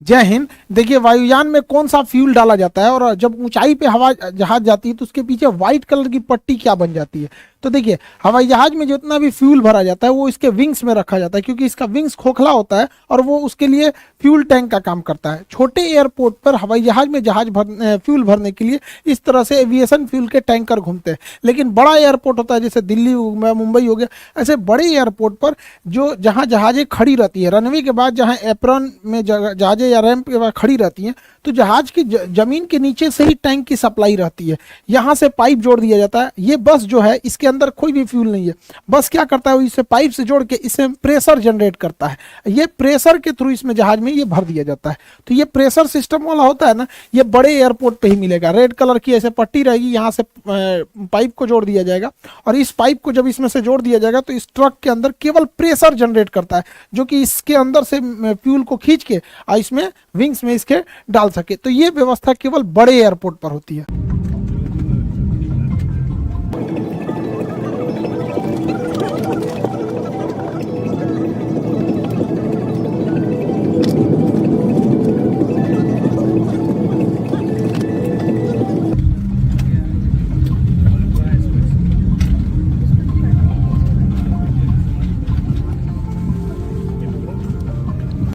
जय हिंद। देखिए, वायुयान में कौन सा फ्यूल डाला जाता है और जब ऊंचाई पे हवा जहाज जाती है तो उसके पीछे व्हाइट कलर की पट्टी क्या बन जाती है? तो देखिए, हवाई जहाज में जितना भी फ्यूल भरा जाता है वो इसके विंग्स में रखा जाता है, क्योंकि इसका विंग्स खोखला होता है और वो उसके लिए फ्यूल टैंक का काम करता है। छोटे एयरपोर्ट पर हवाई जहाज में फ्यूल भरने के लिए इस तरह से एविएशन फ्यूल के टैंकर घूमते हैं। लेकिन बड़ा एयरपोर्ट होता है, जैसे दिल्ली हो गया, मुंबई हो गया, ऐसे बड़े एयरपोर्ट पर जो जहाँ जहाजें खड़ी रहती है, रनवे के बाद जहाँ एप्रॉन में जहाजें या रैंप के बाद खड़ी रहती हैं, तो जहाज की जमीन के नीचे से ही टैंक की सप्लाई रहती है। यहाँ से पाइप जोड़ दिया जाता है। ये बस जो है, इसके अंदर कोई भी फ्यूल नहीं है। बस क्या करता है, वो इसे पाइप से जोड़ के इससे प्रेशर जनरेट करता है। ये प्रेशर के थ्रू इसमें जहाज में ये भर दिया जाता है। तो ये प्रेशर सिस्टम वाला होता है ना, ये बड़े एयरपोर्ट पे ही मिलेगा। रेड कलर की ऐसे पट्टी रहेगी, यहाँ से पाइप को जोड़ दिया जाएगा और इस पाइप को जब इसमें से जोड़ दिया जाएगा तो इस ट्रक के अंदर केवल प्रेशर जनरेट करता है, जो कि इसके अंदर से फ्यूल को खींच के इसमें विंग्स में इसके डाल सके। तो ये व्यवस्था केवल बड़े एयरपोर्ट पर होती है।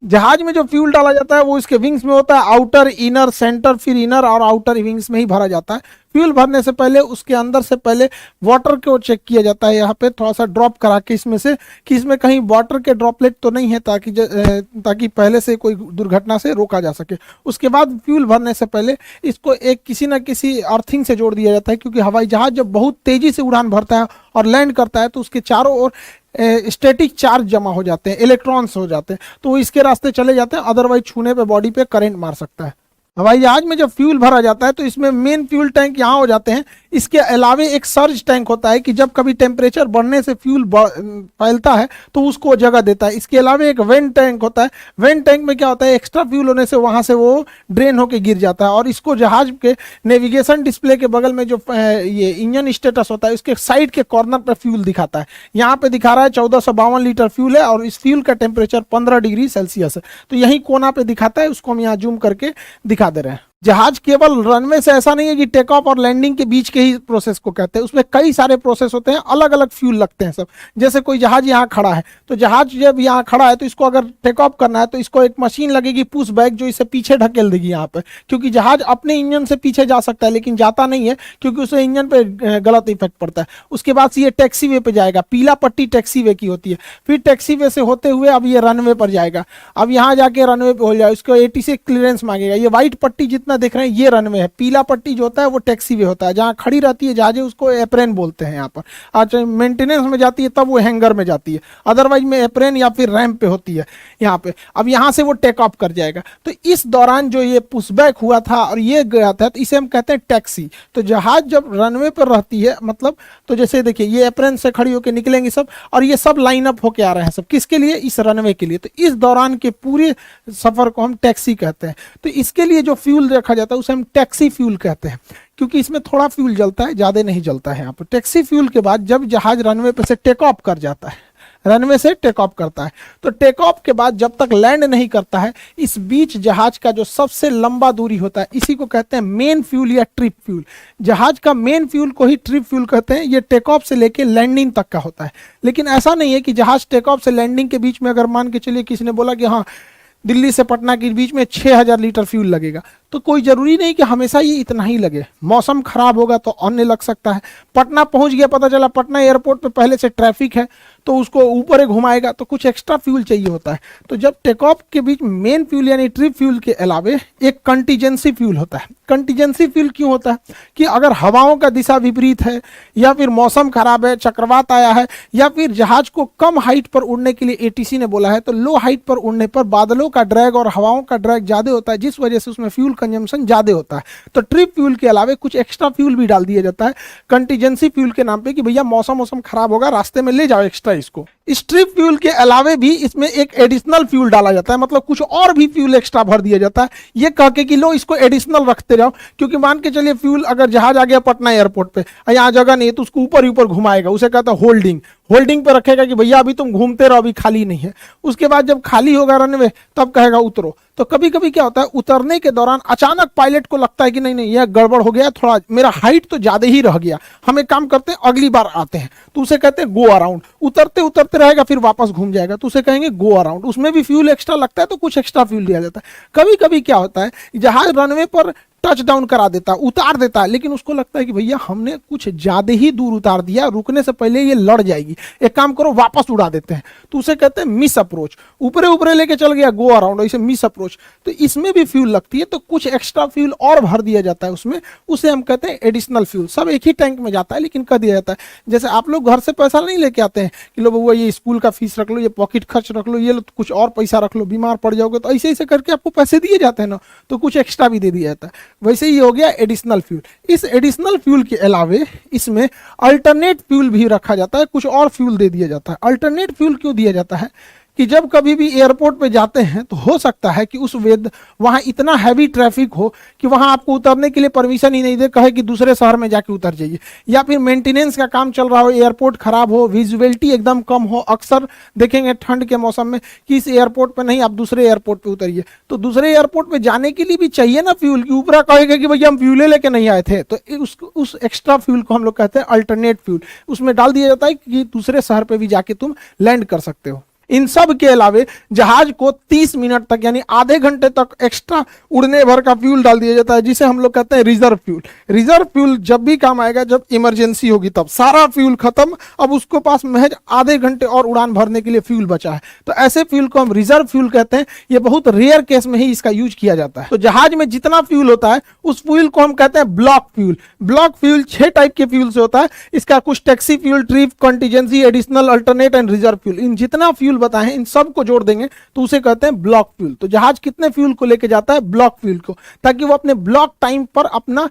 जहाज में जो फ्यूल डाला जाता है वो इसके विंग्स में होता है, आउटर, इनर, सेंटर, फिर इनर और आउटर विंग्स में ही भरा जाता है। फ्यूल भरने से पहले उसके अंदर से पहले वाटर को चेक किया जाता है, यहाँ पे थोड़ा सा ड्रॉप करा के इसमें से कि इसमें कहीं वाटर के ड्रॉपलेट तो नहीं है, ताकि पहले से कोई दुर्घटना से रोका जा सके। उसके बाद फ्यूल भरने से पहले इसको एक किसी न किसी अर्थिंग से जोड़ दिया जाता है, क्योंकि हवाई जहाज जब बहुत तेजी से उड़ान भरता है और लैंड करता है तो उसके चारों ओर स्टैटिक चार्ज जमा हो जाते हैं, इलेक्ट्रॉन्स हो जाते हैं, तो वो इसके रास्ते चले जाते हैं। अदरवाइज छूने पे बॉडी पे करंट मार सकता है। हवाई जहाज में जब फ्यूल भरा जाता है तो इसमें मेन फ्यूल टैंक यहाँ हो जाते हैं। इसके अलावे एक सर्ज टैंक होता है कि जब कभी टेम्परेचर बढ़ने से फ्यूल फैलता है तो उसको जगह देता है। इसके अलावे एक वेंट टैंक होता है। वेंट टैंक में क्या होता है, एक्स्ट्रा फ्यूल होने से वहाँ से वो ड्रेन होकर गिर जाता है और इसको जहाज के नेविगेशन डिस्प्ले के बगल में जो ये इंजन स्टेटस होता है उसके साइड के कॉर्नर पर फ्यूल दिखाता है। यहाँ पे दिखा रहा है 1452 लीटर फ्यूल है और इस फ्यूल का टेम्परेचर 15 डिग्री सेल्सियस है। तो यही कोना पे दिखाता है, उसको हम यहाँ जूम करके दिखा दे रहे हैं। जहाज केवल रनवे से ऐसा नहीं है कि टेक ऑफ और लैंडिंग के बीच के ही प्रोसेस को कहते हैं, उसमें कई सारे प्रोसेस होते हैं, अलग अलग फ्यूल लगते हैं सब। जैसे कोई जहाज यहाँ खड़ा है, तो जहाज जब यहाँ खड़ा है तो इसको अगर टेक ऑफ करना है तो इसको एक मशीन लगेगी पुश बैक, जो इसे पीछे ढकेल देगी यहाँ पे, क्योंकि जहाज अपने इंजन से पीछे जा सकता है लेकिन जाता नहीं है, क्योंकि उसे इंजन पे गलत इफेक्ट पड़ता है। उसके बाद से ये टैक्सी वे पे जाएगा, पीला पट्टी टैक्सी वे की होती है। फिर टैक्सी वे से होते हुए अब ये रनवे पर जाएगा। अब यहाँ जाके रनवे पे हो जाए, उसको ATC क्लियरेंस मांगेगा। ये व्हाइट पट्टी जितना देख रहे हैं ये रनवे है, पीला पट्टी जो होता है वो टैक्सी वे होता है, जहाँ खड़ी रहती है जहाजें उसको एप्रेन बोलते हैं यहाँ पर। आज मेंटेनेंस में जाती है तब वो हैंगर में जाती है, अदरवाइज में एप्रेन या फिर रैंप पे होती है यहाँ पे। अब यहाँ से वो टेक ऑफ कर जाएगा। तो इस दौरान जो ये पुशबैक हुआ था और ये गया था, तो इसे हम कहते हैं टैक्सी। तो जहाज जब रनवे पर रहती है, मतलब तो जैसे देखिए ये एप्रेन से खड़ी होकर निकलेंगे सब, और ये सब लाइन अप होके आ रहे हैं सब, किसके लिए, इस रनवे के लिए। तो इस दौरान के पूरे सफर को हम टैक्सी कहते हैं। तो इसके लिए जो फ्यूल रखा जाता है उसे हम टैक्सी फ्यूल कहते हैं, क्योंकि इसमें थोड़ा फ्यूल जलता है, ज्यादा नहीं जलता है यहाँ पर। टैक्सी फ्यूल के बाद जब जहाज रनवे पे से टेक ऑफ कर जाता है, रनवे से टेक ऑफ करता है, तो टेक ऑफ के बाद जब तक लैंड नहीं करता है, इस बीच जहाज का जो सबसे लंबा दूरी होता है इसी को कहते हैं मेन फ्यूल या ट्रिप फ्यूल। जहाज का मेन फ्यूल को ही ट्रिप फ्यूल कहते हैं। ये टेक ऑफ से लेके लैंडिंग तक का होता है। लेकिन ऐसा नहीं है कि जहाज टेक ऑफ से लैंडिंग के बीच में अगर मान के चलिए किसी ने बोला कि हाँ दिल्ली से पटना के बीच में 6000 लीटर फ्यूल लगेगा, तो कोई जरूरी नहीं कि हमेशा ये इतना ही लगे। मौसम खराब होगा तो अन्य लग सकता है। पटना पहुंच गया, पता चला पटना एयरपोर्ट पे पहले से ट्रैफिक है तो उसको ऊपर ही घुमाएगा, तो कुछ एक्स्ट्रा फ्यूल चाहिए होता है। तो जब टेक ऑफ के बीच मेन फ्यूल यानी ट्रिप फ्यूल के अलावे एक कंटीजेंसी फ्यूल होता है। कंटीजेंसी फ्यूल क्यों होता है कि अगर हवाओं का दिशा विपरीत है, या फिर मौसम खराब है, चक्रवात आया है, या फिर जहाज को कम हाइट पर उड़ने के लिए ATC ने बोला है, तो लो हाइट पर उड़ने पर बादलों का ड्रैग और हवाओं का ड्रैग ज्यादा होता है, जिस वजह से उसमें फ्यूल कंजम्पशन ज्यादा होता है। तो ट्रिप फ्यूल के अलावे कुछ एक्स्ट्रा फ्यूल भी डाल दिया जाता है कंटीजेंसी फ्यूल के नाम पे, कि भैया मौसम खराब होगा, रास्ते में ले जाओ एक्स्ट्रा इसको। स्ट्रिप फ्यूल के अलावे भी इसमें एक एडिशनल फ्यूल डाला जाता है, मतलब कुछ और भी फ्यूल एक्स्ट्रा भर दिया जाता है, ये कह के कि लो इसको एडिशनल रखते रहो, क्योंकि मान के चलिए फ्यूल अगर जहाज आ गया पटना एयरपोर्ट पे, यहाँ जगह नहीं है तो उसको ऊपर ही ऊपर घुमाएगा, उसे कहता है होल्डिंग, होल्डिंग पे रखेगा कि भैया अभी तुम घूमते रहो, अभी खाली नहीं है। उसके बाद जब खाली होगा रनवे तब कहेगा उतरो। तो कभी कभी क्या होता है, उतरने के दौरान अचानक पायलट को लगता है कि नहीं नहीं यह गड़बड़ हो गया, थोड़ा मेरा हाइट तो ज्यादा ही रह गया, हम एक काम करते हैं अगली बार आते हैं, तो उसे कहते हैं गो अराउंड। उतरते उतरते रहेगा फिर वापस घूम जाएगा, तो उसे कहेंगे गो अराउंड। उसमें भी फ्यूल एक्स्ट्रा लगता है तो कुछ एक्स्ट्रा फ्यूल दिया जाता है। कभी कभी क्या होता है, जहाज रनवे पर टच डाउन करा देता है, उतार देता है, लेकिन उसको लगता है कि भैया हमने कुछ ज्यादा ही दूर उतार दिया, रुकने से पहले ये लड़ जाएगी, एक काम करो वापस उड़ा देते हैं, तो उसे कहते हैं मिस अप्रोच। ऊपरे ऊपरे लेके चल गया गो अराउंड, ऐसे मिस अप्रोच। तो इसमें भी फ्यूल लगती है, तो कुछ एक्स्ट्रा फ्यूल और भर दिया जाता है उसमें, उसे हम कहते हैं एडिशनल फ्यूल। सब एक ही टैंक में जाता है लेकिन कर दिया जाता है। जैसे आप लोग घर से पैसा नहीं लेके आते हैं कि लो बउआ ये स्कूल का फीस रख लो, ये पॉकेट खर्च रख लो, ये लो कुछ और पैसा रख लो, बीमार पड़ जाओगे, तो ऐसे ऐसे करके आपको पैसे दिए जाते हैं ना, तो कुछ एक्स्ट्रा भी दे दिया जाता है। वैसे ही हो गया एडिशनल फ्यूल। इस एडिशनल फ्यूल के अलावे इसमें अल्टरनेट फ्यूल भी रखा जाता है, कुछ और फ्यूल दे दिया जाता है। अल्टरनेट फ्यूल क्यों दिया जाता है कि जब कभी भी एयरपोर्ट पे जाते हैं तो हो सकता है कि उस वेद वहां इतना हैवी ट्रैफिक हो कि वहां आपको उतरने के लिए परमिशन ही नहीं दे, कहे कि दूसरे शहर में जाके उतर जाइए, या फिर मेंटेनेंस का काम चल रहा हो, एयरपोर्ट खराब हो, विजुअलिटी एकदम कम हो। अक्सर देखेंगे ठंड के मौसम में कि इस एयरपोर्ट पे नहीं, आप दूसरे एयरपोर्ट पे उतरिए, तो दूसरे एयरपोर्ट पे जाने के लिए भी चाहिए ना फ्यूल, की ऊपरा कहेगा कि भैया हम फ्यूले लेके नहीं आए थे, तो उस एक्स्ट्रा फ्यूल को हम लोग कहते हैं अल्टरनेट फ्यूल। उसमें डाल दिया जाता है कि दूसरे शहर पे भी जाके तुम लैंड कर सकते हो। इन सब के अलावे जहाज को 30 मिनट तक यानी आधे घंटे तक एक्स्ट्रा उड़ने भर का फ्यूल डाल दिया जाता है, जिसे हम लोग कहते हैं रिजर्व फ्यूल। रिजर्व फ्यूल जब भी काम आएगा, जब इमरजेंसी होगी तब, सारा फ्यूल खत्म, अब उसको पास महज आधे घंटे और उड़ान भरने के लिए फ्यूल बचा है, तो ऐसे फ्यूल को हम रिजर्व फ्यूल कहते हैं। ये बहुत रेयर केस में ही इसका यूज किया जाता है। तो जहाज में जितना फ्यूल होता है उस फ्यूल को हम कहते हैं block fuel. Block fuel 6 type के फ्यूल से होता है। इसका कुछ taxi fuel, trip, contingency, additional, alternate and reserve fuel, इन जितना फ्यूल बताएं इन सब को जोड़ देंगे तो उसे कहते हैं ब्लॉक फ्यूल। तो जहाज कितने फ्यूल को लेके जाता है? ब्लॉक फ्यूल को, ताकि वो अपने ब्लॉक टाइम पर अपना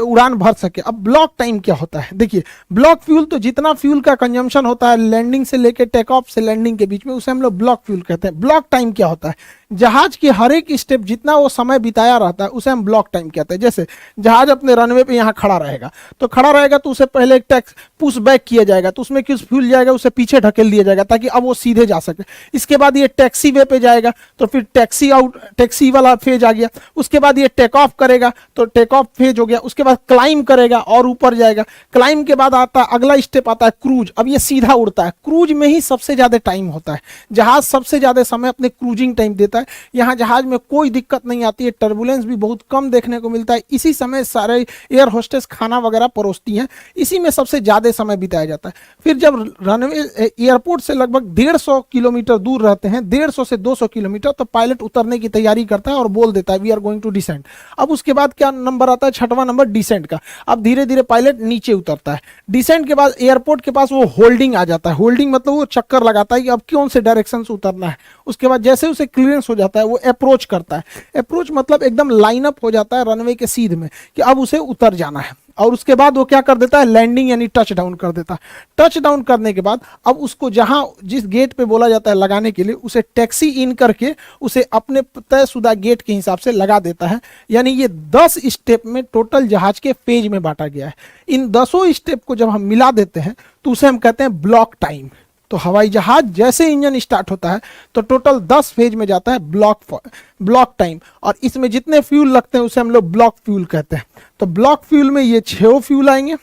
उड़ान भर सके। अब ब्लॉक टाइम क्या होता है? देखिए, ब्लॉक फ्यूल तो जितना फ्यूल का कंजम्पशन होता है लैंडिंग से लेके टेक ऑफ से लैंडिंग के बीच में, उसे हम लोग ब्लॉक फ्यूल कहते हैं। ब्लॉक टाइम क्या होता है? जहाज की हर एक स्टेप जितना वो समय बिताया रहता है उसे हम ब्लॉक टाइम कहते हैं। जैसे जहाज अपने रनवे पे यहाँ खड़ा रहेगा, तो खड़ा रहेगा तो उसे पहले एक टैक्स पुश बैक किया जाएगा, तो उसमें कुछ फ्यूल जाएगा, उसे पीछे ढकेल दिया जाएगा ताकि अब वो सीधे जा सके। इसके बाद ये टैक्सी वे पे जाएगा, तो फिर टैक्सी वाला फेज आ गया। उसके बाद ये टेक ऑफ करेगा, तो टेक ऑफ फेज हो गया। उसके बाद क्लाइम करेगा और ऊपर जाएगा। क्लाइम के बाद आता है अगला स्टेप आता है क्रूज। अब ये सीधा उड़ता है। क्रूज में ही सबसे ज्यादा टाइम होता है। जहाज सबसे ज्यादा समय अपने क्रूजिंग टाइम देता है। यहाँ जहाज में कोई दिक्कत नहीं आती है, टर्बुलेंस भी बहुत कम देखने को मिलता है। इसी समय सारे एयर होस्टेस खाना वगैरह परोसती हैं, इसी में सबसे ज्यादा समय बिताया जाता है। फिर जब रनवे एयरपोर्ट से लगभग 150 किलोमीटर दूर रहते हैं, 150 से 200 किलोमीटर, तो पायलट उतरने की तैयारी करता है और बोल देता है we are going to descend. अब उसके बाद क्या नंबर आता है? 6वां नंबर डिसेंट का। अब धीरे धीरे पायलट नीचे उतरता है। डिसेंट के बाद एयरपोर्ट के पास वो होल्डिंग आ जाता है। होल्डिंग मतलब वो चक्कर लगाता है कि अब कौन से डायरेक्शन से उतरना है। उसके बाद जैसे उसे क्लियरेंस हो जाता है वो अप्रोच करता है। अप्रोच मतलब एकदम लाइनअप हो जाता है रनवे के सीध में कि अब उसे उतर जाना है। और उसके बाद वो क्या कर देता है? लैंडिंग यानी टच डाउन कर देता है। टच डाउन करने के बाद अब उसको जहां जिस गेट पे बोला जाता है लगाने के लिए, उसे टैक्सी इन करके उसे अपने तयशुदा गेट के हिसाब से लगा देता है। यानी ये 10 स्टेप में टोटल जहाज के फेज में बांटा गया है। इन 10 स्टेप को जब हम मिला देते हैं तो उसे हम कहते हैं ब्लॉक टाइम। तो हवाई जहाज जैसे इंजन स्टार्ट होता है तो टोटल 10 फेज में जाता है ब्लॉक टाइम, और इसमें जितने फ्यूल लगते हैं उसे हम लोग ब्लॉक फ्यूल कहते हैं। तो ब्लॉक फ्यूल में ये 6 फ्यूल आएंगे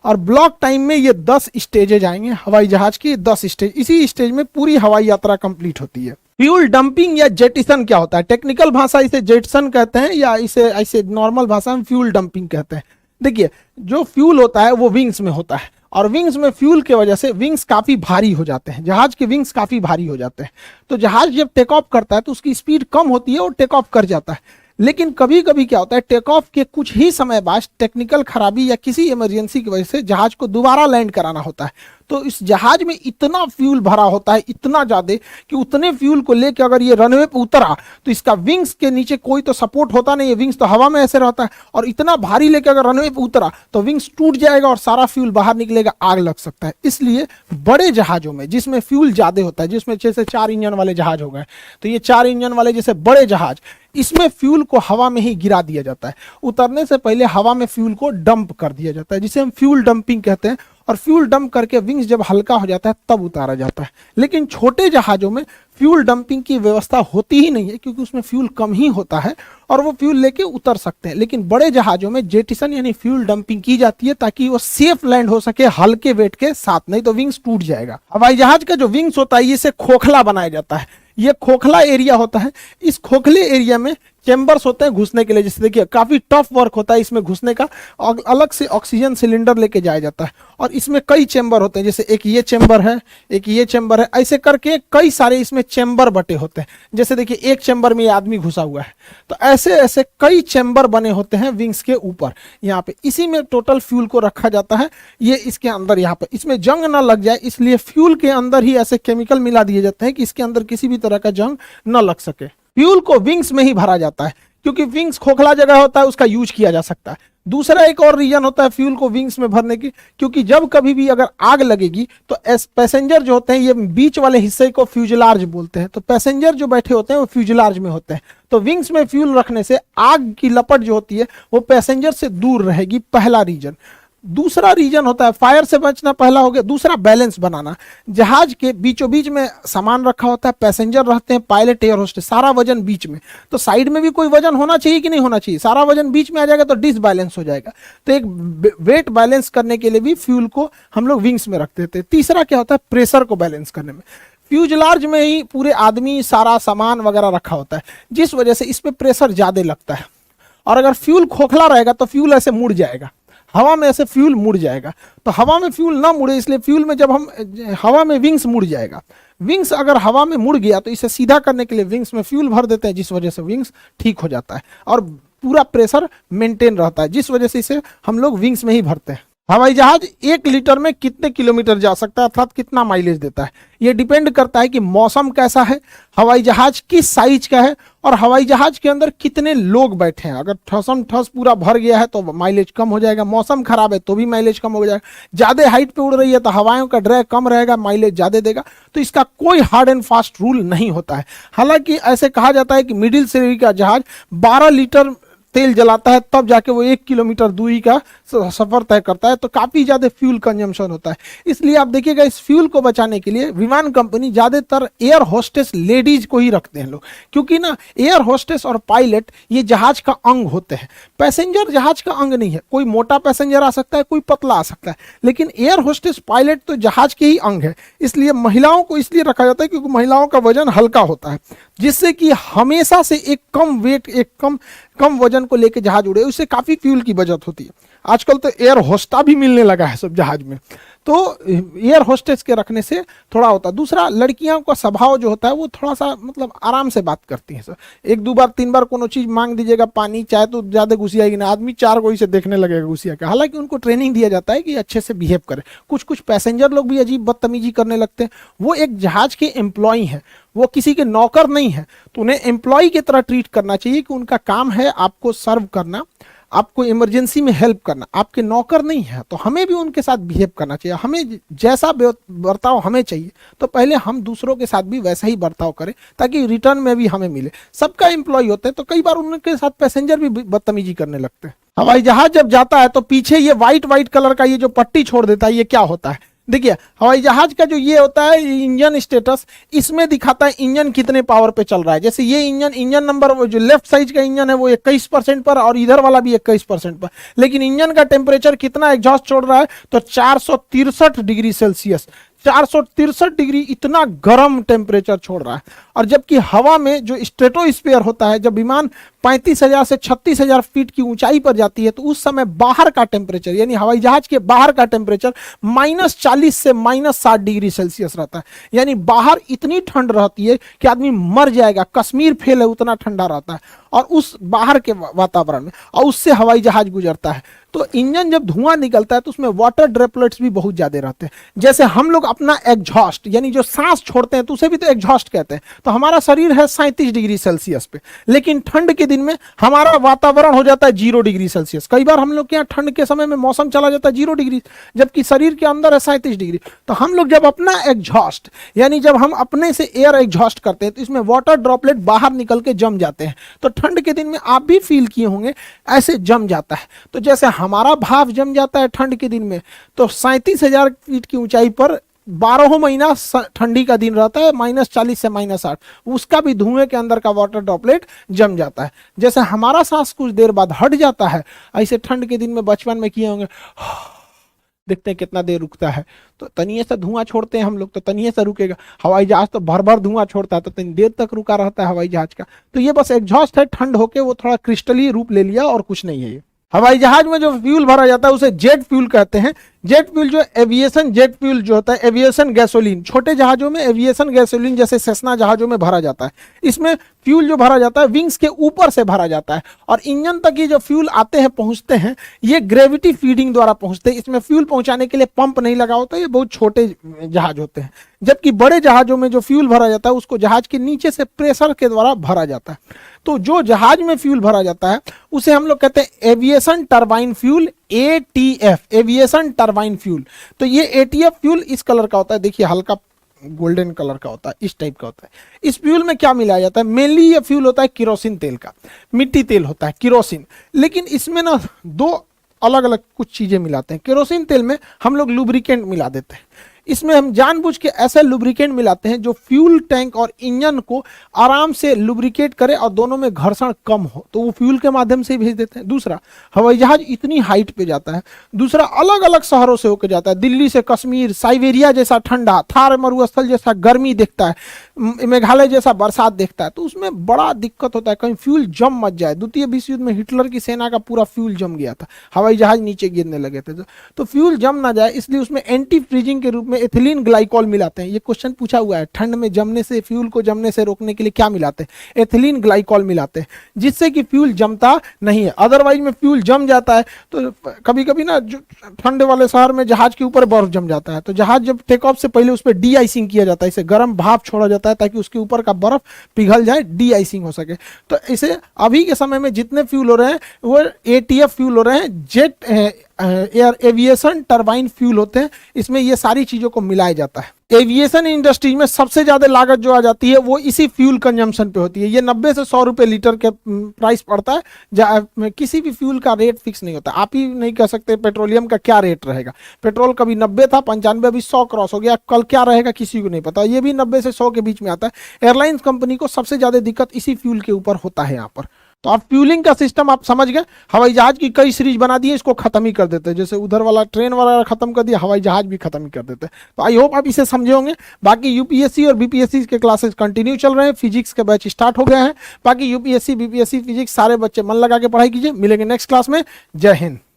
और ब्लॉक टाइम में ये 10 स्टेजेज आएंगे। हवाई जहाज की 10 स्टेज, इसी स्टेज में पूरी हवाई यात्रा कंप्लीट होती है। फ्यूल डंपिंग या जेटिसन क्या होता है? टेक्निकल भाषा इसे जेटिसन कहते हैं, या इसे ऐसे नॉर्मल भाषा में फ्यूल डंपिंग कहते हैं। देखिए, जो फ्यूल होता है वो विंग्स में होता है, और विंग्स में फ्यूल के वजह से विंग्स काफी भारी हो जाते हैं। जहाज के विंग्स काफी भारी हो जाते हैं, तो जहाज जब टेक ऑफ करता है तो उसकी स्पीड कम होती है और टेक ऑफ कर जाता है। लेकिन कभी कभी क्या होता है, टेक ऑफ के कुछ ही समय बाद टेक्निकल खराबी या किसी इमरजेंसी की वजह से जहाज को दोबारा लैंड कराना होता है। तो इस जहाज में इतना फ्यूल भरा होता है, इतना ज्यादा, कि उतने फ्यूल को लेकर अगर ये रनवे पे उतरा तो इसका विंग्स के नीचे कोई तो सपोर्ट होता नहीं है, विंग्स तो हवा में ऐसे रहता है, और इतना भारी लेकर अगर रनवे पे उतरा तो विंग्स टूट जाएगा और सारा फ्यूल बाहर निकलेगा, आग लग सकता है। इसलिए बड़े जहाजों में जिसमें फ्यूल ज्यादा होता है, जिसमें जैसे 4 इंजन वाले जहाज हो गए, तो ये 4 इंजन वाले जैसे बड़े जहाज, इसमें फ्यूल को हवा में ही गिरा दिया जाता है। उतरने से पहले हवा में फ्यूल को डंप कर दिया जाता है, जिसे हम फ्यूल डंपिंग कहते हैं। और फ्यूल डंप करके विंग्स जब हल्का हो जाता है तब उतारा जाता है। लेकिन छोटे जहाजों में फ्यूल डंपिंग की व्यवस्था होती ही नहीं है, क्योंकि उसमें फ्यूल कम ही होता है और वो फ्यूल लेके उतर सकते हैं। लेकिन बड़े जहाजों में जेटिसन यानी फ्यूल डंपिंग की जाती है ताकि वो सेफ लैंड हो सके हल्के वेट के साथ, नहीं तो विंग्स टूट जाएगा। हवाई जहाज का जो विंग्स होता है इसे खोखला बनाया जाता है। ये खोखला एरिया होता है, इस खोखले एरिया में चेंबर्स होते हैं घुसने के लिए। जैसे देखिए काफी टफ वर्क होता है इसमें घुसने का, अलग से ऑक्सीजन सिलेंडर लेके जाया जाता है और इसमें कई चेंबर होते हैं, जैसे एक ये चेंबर है, एक ये चेंबर है, ऐसे करके कई सारे इसमें चेंबर बटे होते हैं। जैसे देखिए एक चेंबर में ये आदमी घुसा हुआ है, तो ऐसे ऐसे कई चेंबर बने होते हैं विंग्स के ऊपर यहाँ पे। इसी में टोटल फ्यूल को रखा जाता है। ये इसके अंदर यहाँ पे, इसमें जंग ना लग जाए इसलिए फ्यूल के अंदर ही ऐसे केमिकल मिला दिए जाते हैं कि इसके अंदर किसी भी तरह का जंग न लग सके। फ्यूल को विंग्स में ही भरा जाता है, क्योंकि विंग्स खोखला जगह होता है, उसका यूज किया जा सकता है। दूसरा एक और रीजन होता है फ्यूल को विंग्स में भरने की, क्योंकि जब कभी भी अगर आग लगेगी तो पैसेंजर जो होते हैं, ये बीच वाले हिस्से को फ्यूजलार्ज बोलते हैं, तो पैसेंजर जो बैठे होते हैं वो फ्यूजलार्ज में होते हैं। तो विंग्स में फ्यूल रखने से आग की लपट जो होती है वो पैसेंजर से दूर रहेगी, पहला रीजन। दूसरा रीजन होता है फायर से बचना, पहला हो गया। दूसरा बैलेंस बनाना, जहाज के बीचों बीच में सामान रखा होता है, पैसेंजर रहते हैं, पायलट, एयर होस्टेस, सारा वजन बीच में, तो साइड में भी कोई वजन होना चाहिए कि नहीं होना चाहिए। सारा वजन बीच में आ जाएगा तो डिसबैलेंस हो जाएगा। तो एक वेट बैलेंस करने के लिए भी फ्यूल को हम लोग विंग्स में रख देते हैं। तीसरा क्या होता है, प्रेशर को बैलेंस करने में। फ्यूजलार्ज में ही पूरे आदमी, सारा सामान वगैरह रखा होता है, जिस वजह से इस पर प्रेशर ज्यादा लगता है। और अगर फ्यूल खोखला रहेगा तो फ्यूल ऐसे मुड़ जाएगा, हवा में ऐसे फ्यूल मुड़ जाएगा। तो हवा में फ्यूल ना मुड़े इसलिए फ्यूल में जब हम हवा में विंग्स मुड़ जाएगा। विंग्स अगर हवा में मुड़ गया तो इसे सीधा करने के लिए विंग्स में फ्यूल भर देते हैं, जिस वजह से विंग्स ठीक हो जाता है और पूरा प्रेशर मेंटेन रहता है, जिस वजह से इसे हम लोग विंग्स में ही भरते हैं। हवाई जहाज 1 लीटर में कितने किलोमीटर जा सकता है, अर्थात कितना माइलेज देता है, यह डिपेंड करता है कि मौसम कैसा है, हवाई जहाज किस साइज का है और हवाई जहाज के अंदर कितने लोग बैठे हैं। अगर ठसम ठस पूरा भर गया है तो माइलेज कम हो जाएगा, मौसम खराब है तो भी माइलेज कम हो जाएगा, ज्यादा हाइट पे उड़ रही है तो हवाओं का ड्रैग कम रहेगा, माइलेज ज्यादा देगा। तो इसका कोई हार्ड एंड फास्ट रूल नहीं होता है। हालांकि ऐसे कहा जाता है कि मिडिल श्रेणी का जहाज 12 लीटर तेल जलाता है तब जाके वो 1 किलोमीटर दूरी का सफर तय करता है, तो काफी ज्यादा फ्यूल कंजम्पशन होता है। इसलिए आप देखिएगा इस फ्यूल को बचाने के लिए विमान कंपनी ज्यादातर एयर होस्टेस लेडीज को ही रखते हैं लोग, क्योंकि ना एयर होस्टेस और पायलट ये जहाज का अंग होते हैं। पैसेंजर जहाज का अंग नहीं है, कोई मोटा पैसेंजर आ सकता है, कोई पतला आ सकता है, लेकिन एयर होस्टेस पायलट तो जहाज के ही अंग है। इसलिए महिलाओं को इसलिए रखा जाता है क्योंकि महिलाओं का वजन हल्का होता है, जिससे कि हमेशा से एक कम वेट, एक कम वजन को लेकर जहाज उड़े, उससे काफी फ्यूल की बचत होती है। आजकल तो एयर होस्टा भी मिलने लगा है सब जहाज में, तो एयर होस्टेस के रखने से थोड़ा होता है। दूसरा, लड़कियों का स्वभाव जो होता है वो थोड़ा सा मतलब आराम से बात करती हैं। सर 1-2 बार 3 बार कोनो चीज मांग दीजिएगा, पानी चाहे, तो ज्यादा घुसियाएगी ना, आदमी 4 गोई से देखने लगेगा घुसिया के। हालांकि उनको ट्रेनिंग दिया जाता है कि अच्छे से बिहेव करे। कुछ पैसेंजर लोग भी अजीब बदतमीजी करने लगते हैं। वो एक जहाज के एम्प्लॉय हैं, वो किसी के नौकर नहीं है, तो उन्हें एम्प्लॉय की तरह ट्रीट करना चाहिए कि उनका काम है आपको सर्व करना, आपको इमरजेंसी में हेल्प करना, आपके नौकर नहीं है। तो हमें भी उनके साथ बिहेव करना चाहिए। हमें जैसा बर्ताव हमें चाहिए तो पहले हम दूसरों के साथ भी वैसा ही बर्ताव करें, ताकि रिटर्न में भी हमें मिले। सबका एम्प्लॉय होते हैं तो कई बार उनके साथ पैसेंजर भी बदतमीजी करने लगते हैं। हवाई जहाज जब जाता है तो पीछे ये व्हाइट कलर का ये जो पट्टी छोड़ देता है, ये क्या होता है? देखिए हवाई जहाज का जो ये होता है इंजन स्टेटस, इसमें दिखाता है इंजन कितने पावर पे चल रहा है। जैसे ये इंजन नंबर, वो जो लेफ्ट साइड का इंजन है वो 21% पर और इधर वाला भी 21% पर, लेकिन इंजन का टेम्परेचर कितना एग्जॉस्ट छोड़ रहा है तो 463 डिग्री सेल्सियस। 463 डिग्री इतना गर्म टेम्परेचर छोड़ रहा है। और जबकि हवा में जो स्ट्रेटोस्फीयर होता है, जब विमान 35,000 से 36,000 फीट की ऊंचाई पर जाती है तो उस समय बाहर का टेम्परेचर यानी हवाई जहाज के बाहर का टेम्परेचर -40 से -60 डिग्री सेल्सियस रहता है। यानी बाहर इतनी ठंड रहती है कि आदमी मर जाएगा, कश्मीर फेल है उतना ठंडा रहता है और उस बाहर के वातावरण में, और उससे हवाई जहाज गुजरता है। तो इंजन जब धुआं निकलता है तो उसमें वाटर ड्रॉपलेट्स भी बहुत ज्यादा रहते हैं। जैसे हम लोग अपना एग्जॉस्ट यानी जो सांस छोड़ते हैं तो उसे भी तो एग्जॉस्ट कहते हैं। तो हमारा शरीर है 37 डिग्री सेल्सियस पे, लेकिन ठंड के दिन में हमारा वातावरण हो जाता है 0 डिग्री सेल्सियस। कई बार हम लोग के यहाँ ठंड के समय में मौसम चला जाता है 0 डिग्री, जबकि शरीर के अंदर है 37 डिग्री। तो हम लोग जब अपना एग्जॉस्ट यानी जब हम अपने से एयर एग्जॉस्ट करते हैं तो इसमें वाटर ड्रॉपलेट बाहर निकल के जम जाते हैं। तो ठंड के दिन में आप भी फील किए होंगे ऐसे जम जाता है। तो जैसे हमारा भाप जम जाता है ठंड के दिन में, तो 37,000 फीट की ऊंचाई पर 12 महीना ठंडी का दिन रहता है, -40 से -8, उसका भी धुएं के अंदर का वाटर ड्रॉपलेट जम जाता है। जैसे हमारा सांस कुछ देर बाद हट जाता है, ऐसे ठंड के दिन में बचपन में किए होंगे, देखते हैं कितना देर रुकता है, तो तनिए से धुआं छोड़ते हैं हम लोग तो तनिए से रुकेगा। हवाई जहाज तो भर भर धुआं छोड़ता है तो तनी देर तक रुका रहता है हवाई जहाज का। तो ये बस एग्जॉस्ट है, ठंड होके वो थोड़ा क्रिस्टली रूप ले लिया और कुछ नहीं है ये। हवाई जहाज में जो फ्यूल भरा जाता है उसे जेट फ्यूल कहते हैं। जेट फ्यूल जो एविएशन जेट फ्यूल जो होता है, एविएशन गैसोलीन, छोटे जहाजों में एविएशन गैसोलीन जैसे सेस्ना जहाजों में भरा जाता है। इसमें फ्यूल जो भरा जाता है विंग्स के ऊपर से भरा जाता है और इंजन तक ये जो फ्यूल आते हैं पहुंचते हैं ये ग्रेविटी फीडिंग द्वारा पहुंचते हैं। इसमें फ्यूल पहुंचाने के लिए पंप नहीं लगा होता, ये बहुत छोटे जहाज होते हैं। जबकि बड़े जहाजों में जो फ्यूल भरा जाता है उसको जहाज के नीचे से प्रेशर के द्वारा भरा जाता है। तो जो जहाज में फ्यूल भरा जाता है उसे हम लोग कहते हैं aviation turbine fuel, ATF, aviation turbine fuel. तो ये ATF फ्यूल इस कलर का होता है, देखिए हल्का गोल्डन कलर का होता है, इस टाइप का होता है। इस फ्यूल में क्या मिलाया जाता है? मेनली ये फ्यूल होता है केरोसिन तेल का, मिट्टी तेल होता है केरोसिन। लेकिन इसमें ना दो अलग अलग कुछ चीजें मिलाते हैं। केरोसिन तेल में हम लोग लुब्रिकेंट मिला देते हैं। इसमें हम जानबूझ के ऐसे लुब्रिकेंट मिलाते हैं जो फ्यूल टैंक और इंजन को आराम से लुब्रिकेट करे और दोनों में घर्षण कम हो, तो वो फ्यूल के माध्यम से ही भेज देते हैं। दूसरा, हवाई जहाज इतनी हाइट पे जाता है। दूसरा, अलग अलग शहरों से होकर जाता है, दिल्ली से कश्मीर, साइबेरिया जैसा ठंडा, थार मरुस्थल जैसा गर्मी देखता है, मेघालय जैसा बरसात देखता है। तो उसमें बड़ा दिक्कत होता है कहीं फ्यूल जम मत जाए। द्वितीय विश्व युद्ध में हिटलर की सेना का पूरा फ्यूल जम गया था, हवाई जहाज नीचे गिरने लगे थे। तो फ्यूल जम ना जाए इसलिए उसमें एंटी फ्रीजिंग के रूप में एथिलीन ग्लाइकॉल मिलाते हैं। ये क्वेश्चन पूछा हुआ है, ठंड में जमने से, फ्यूल को जमने से रोकने के लिए क्या मिलाते हैं? एथिलीन ग्लाइकॉल मिलाते हैं, जिससे कि फ्यूल जमता नहीं है। अदरवाइज में फ्यूल जम जाता है तो कभी कभी ना जो ठंडे वाले शहर में जहाज के ऊपर बर्फ जम जाता है, तो जहाज जब टेक ऑफ से पहले उस पर डी आइसिंग किया जाता है, इसे गर्म भाप छोड़ा जाता है ताकि उसके ऊपर का बर्फ पिघल जाए, डी आइसिंग हो सके। तो इसे अभी के समय में जितने फ्यूल हो रहे हैं वो ATF फ्यूल हो रहे हैं, jet air aviation turbine fuel होते हैं। इसमें ये सारी चीजों को मिलाया जाता है। एविएशन इंडस्ट्री में सबसे ज्यादा लागत जो आ जाती है वो इसी फ्यूल कंजम्पशन पे होती है। ये 90 से 100 रुपए लीटर के प्राइस पड़ता है। किसी भी फ्यूल का रेट फिक्स नहीं होता। आप ही नहीं कह सकते पेट्रोलियम का क्या रेट रहेगा। पेट्रोल कभी 90 था, 95, अभी 100 क्रॉस हो गया, कल क्या रहेगा किसी को नहीं पता। ये भी 90 से 100 के बीच में आता है। एयरलाइंस कंपनी को सबसे ज्यादा दिक्कत इसी फ्यूल के ऊपर होता है यहाँ पर। तो आप फ्यूलिंग का सिस्टम आप समझ गए। हवाई जहाज की कई सीरीज बना दी है, इसको खत्म ही कर देते हैं। जैसे उधर वाला ट्रेन वाला खत्म कर दिया, हवाई जहाज भी खत्म ही कर देते हैं। तो आई होप आप इसे समझे होंगे। बाकी UPSC और BPSC के क्लासेस कंटिन्यू चल रहे हैं, फिजिक्स के बैच स्टार्ट हो गए हैं। बाकी UPSC BPSC फिजिक्स सारे बच्चे मन लगा के पढ़ाई कीजिए। मिलेंगे नेक्स्ट क्लास में। जय हिंद।